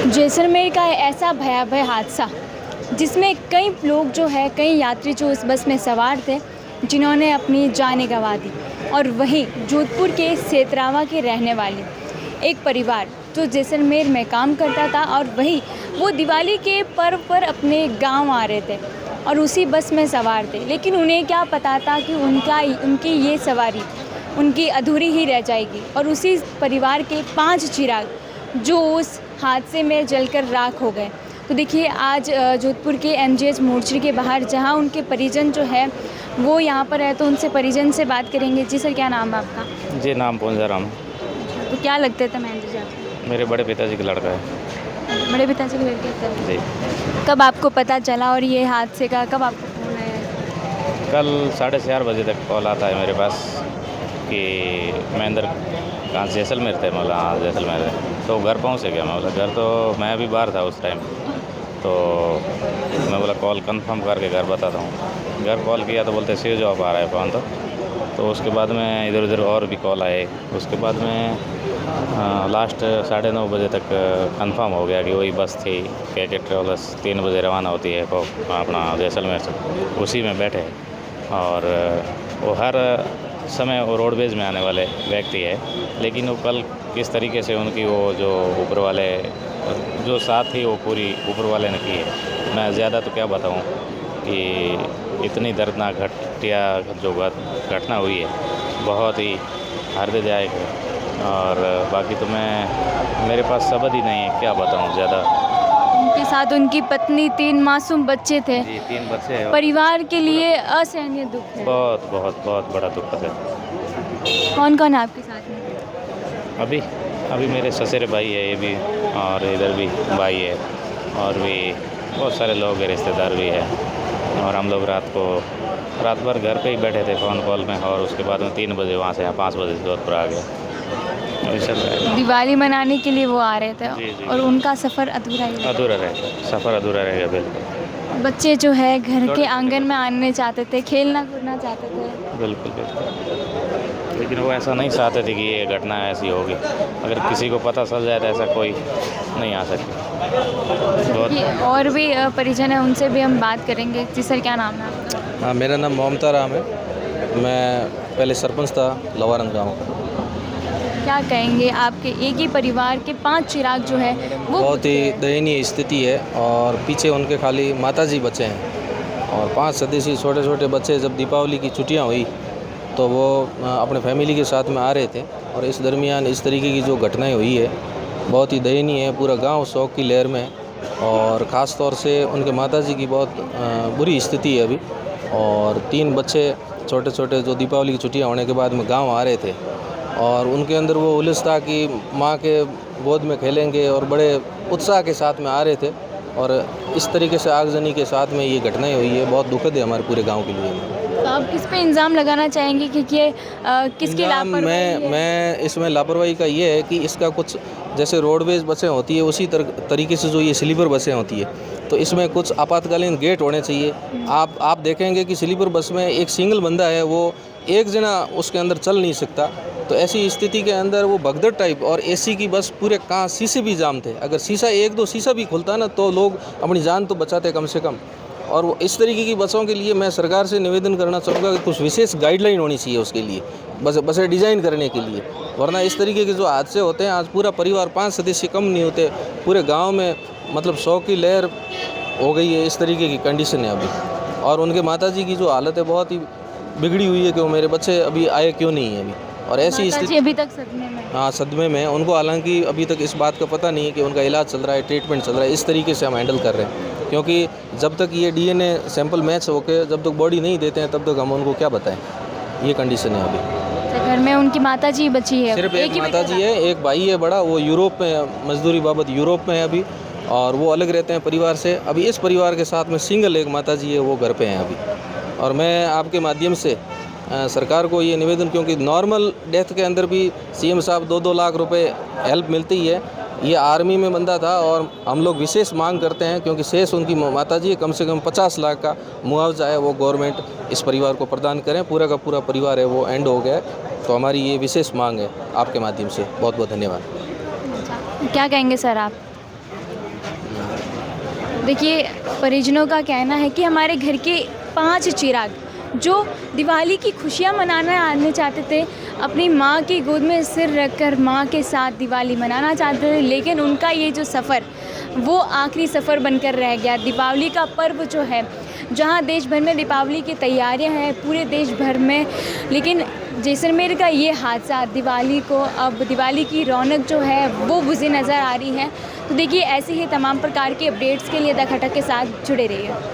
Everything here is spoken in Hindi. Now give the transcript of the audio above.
जैसलमेर का ऐसा भयावह हादसा जिसमें कई लोग जो है, कई यात्री जो उस बस में सवार थे, जिन्होंने अपनी जानें गंवा दी। और वहीं जोधपुर के सेतरावा के रहने वाले एक परिवार जो जैसलमेर में काम करता था और वहीं वो दिवाली के पर्व पर अपने गांव आ रहे थे और उसी बस में सवार थे, लेकिन उन्हें क्या पता था कि उनकी ये सवारी उनकी अधूरी ही रह जाएगी। और उसी परिवार के 5 चिराग जो उस हादसे में जलकर राख हो गए। तो देखिए, आज जोधपुर के MGH मोर्चरी के बाहर जहां उनके परिजन जो है वो यहाँ पर है, तो उनसे परिजन से बात करेंगे। जी सर, क्या नाम है आपका? जी, नाम पूंजाराम। तो क्या लगते थे महेंद्र जी आपको? मेरे बड़े पिताजी का लड़का है। बड़े पिताजी के लड़के थे जी। कब आपको पता चला और ये हादसे का कब आपको फोन आया? कल 4:30 बजे तक कॉल आता है मेरे पास कि महेंद्र कहाँ जैसलमेर थे। मैं बोला हाँ जैसलमेर है। तो घर पहुँच गया। मैं बोला घर तो मैं अभी बाहर था उस टाइम, तो मैं बोला कॉल कंफर्म करके घर बताता हूँ। घर कॉल किया तो बोलते स्विच ऑफ आ रहा है फ़ोन। तो उसके बाद में इधर उधर और भी कॉल आए। उसके बाद में लास्ट 9:30 बजे तक कंफर्म हो गया कि वही बस थी। KK ट्रेवलर्स 3 बजे रवाना होती है अपना जैसलमेर से, उसी में बैठे। और वो हर समय वो रोडवेज में आने वाले व्यक्ति है, लेकिन वो कल किस तरीके से उनकी वो जो ऊपर वाले जो साथ ही वो पूरी ऊपर वाले ने की है। मैं ज़्यादा तो क्या बताऊं कि इतनी दर्दनाक जो घटना हुई है, बहुत ही हृदयदायक है। और बाकी तो मेरे पास शब्द ही नहीं है, क्या बताऊं ज़्यादा। उनके साथ उनकी पत्नी, 3 मासूम बच्चे थे। जी, 3 बच्चे हैं। परिवार के लिए असहनीय दुख है। बहुत बहुत बहुत बड़ा दुख है। कौन कौन है आपके साथ में? अभी मेरे ससुर भाई है ये भी, और इधर भी भाई है, और भी बहुत सारे लोग हैं, रिश्तेदार भी है। और हम लोग रात भर घर पे ही बैठे थे फ़ोन कॉल में। और उसके बाद में 3 बजे वहाँ से 5 बजे जोधपुर आ गए। अभी चल रहा है। दिवाली मनाने के लिए वो आ रहे थे। जी, जी, और जी। उनका सफ़र अधूरा रहेगा, सफ़र अधूरा रहेगा बिल्कुल। बच्चे जो है घर के आंगन में आने चाहते थे, खेलना कूदना चाहते थे। बिल्कुल। लेकिन वो ऐसा नहीं चाहते थे कि ये घटना ऐसी होगी। अगर किसी को पता चल जाए तो ऐसा कोई नहीं आ सकती। बहुत और भी परिजन है, उनसे भी हम बात करेंगे। जी सर, क्या नाम है आपका? हाँ, मेरा नाम मोमता राम है। मैं पहले सरपंच था लवारन गाँव का। क्या कहेंगे, आपके एक ही परिवार के 5 चिराग जो है वो बहुत ही दयनीय स्थिति है। और पीछे उनके खाली माताजी बचे हैं और 5 सदस्य छोटे छोटे बच्चे। जब दीपावली की छुट्टियां हुई तो वो अपने फैमिली के साथ में आ रहे थे, और इस दरमियान इस तरीके की जो घटनाएं हुई है बहुत ही दयनीय है। पूरा गांव शोक की लहर में, और ख़ास तौर से उनके माताजी की बहुत बुरी स्थिति है अभी। और 3 बच्चे छोटे छोटे जो दीपावली की छुट्टियां होने के बाद में गाँव आ रहे थे, और उनके अंदर वो उल्लास था कि माँ के गोद में खेलेंगे, और बड़े उत्साह के साथ में आ रहे थे। और इस तरीके से आगजनी के साथ में ये घटनाएं हुई है, बहुत दुखद है हमारे पूरे गांव के लिए। तो आप किस पे इल्ज़ाम लगाना चाहेंगे कि ये किसकी लापरवाही है? मैं इसमें लापरवाही का ये है कि इसका कुछ, जैसे रोडवेज बसें होती है उसी तरीके से जो ये स्लीपर बसें होती है, तो इसमें कुछ आपातकालीन गेट होने चाहिए। आप देखेंगे कि स्लीपर बस में एक सिंगल बंदा है, वो एक जना उसके अंदर चल नहीं सकता। तो ऐसी स्थिति के अंदर वो भगदड़ टाइप, और AC की बस पूरे कहाँ शीशे भी जाम थे। अगर शीशा 1-2 शीशा भी खुलता ना तो लोग अपनी जान तो बचाते कम से कम। और वो इस तरीके की बसों के लिए मैं सरकार से निवेदन करना चाहूँगा कि कुछ विशेष गाइडलाइन होनी चाहिए उसके लिए, बसें डिज़ाइन करने के लिए। वरना इस तरीके के जो हादसे होते हैं, आज पूरा परिवार 5 सदस्य कम नहीं होते, पूरे गाँव में मतलब शोक की लहर हो गई है। इस तरीके की कंडीशन है अभी। और उनके माताजी की जो हालत है बहुत ही बिगड़ी हुई है कि वो मेरे बच्चे अभी आए क्यों नहीं है अभी। और ऐसी स्थिति अभी तक सदमे में? हाँ, सदमे में उनको। हालांकि अभी तक इस बात का पता नहीं है कि उनका इलाज चल रहा है, ट्रीटमेंट चल रहा है। इस तरीके से हम हैंडल कर रहे हैं, क्योंकि जब तक ये DNA सैंपल मैच होकर जब तक बॉडी नहीं देते हैं तब तक हम उनको क्या बताएं। ये कंडीशन है अभी। तो घर में उनकी माताजी बची है? सिर्फ एक माताजी है, एक भाई है बड़ा, वो यूरोप में मजदूरी बाबत यूरोप में है अभी, और वो अलग रहते हैं परिवार से। अभी इस परिवार के साथ में सिंगल एक माताजी है, वो घर पे हैं अभी। और मैं आपके माध्यम से सरकार को ये निवेदन, क्योंकि नॉर्मल डेथ के अंदर भी CM साहब 2-2 लाख रुपए हेल्प मिलती है। ये आर्मी में बंदा था, और हम लोग विशेष मांग करते हैं, क्योंकि शेष उनकी माताजी है, कम से कम 50 लाख का मुआवजा है वो गवर्नमेंट इस परिवार को प्रदान करें। पूरा का पूरा परिवार है वो एंड हो गया है। तो हमारी ये विशेष मांग है आपके माध्यम से। बहुत बहुत धन्यवाद। क्या कहेंगे सर आप? देखिए, परिजनों का कहना है कि हमारे घर के 5 चिराग जो दिवाली की खुशियाँ मनाना आने चाहते थे, अपनी माँ की गोद में सिर रखकर माँ के साथ दिवाली मनाना चाहते थे, लेकिन उनका ये जो सफ़र वो आखिरी सफ़र बनकर रह गया। दीपावली का पर्व जो है, जहाँ देश भर में दीपावली की तैयारियां हैं पूरे देश भर में, लेकिन जैसलमेर का ये हादसा दिवाली को, अब दिवाली की रौनक जो है वो बुझी नज़र आ रही है। तो देखिए, ऐसे ही तमाम प्रकार के अपडेट्स के लिए द खटक के साथ जुड़े रहिए।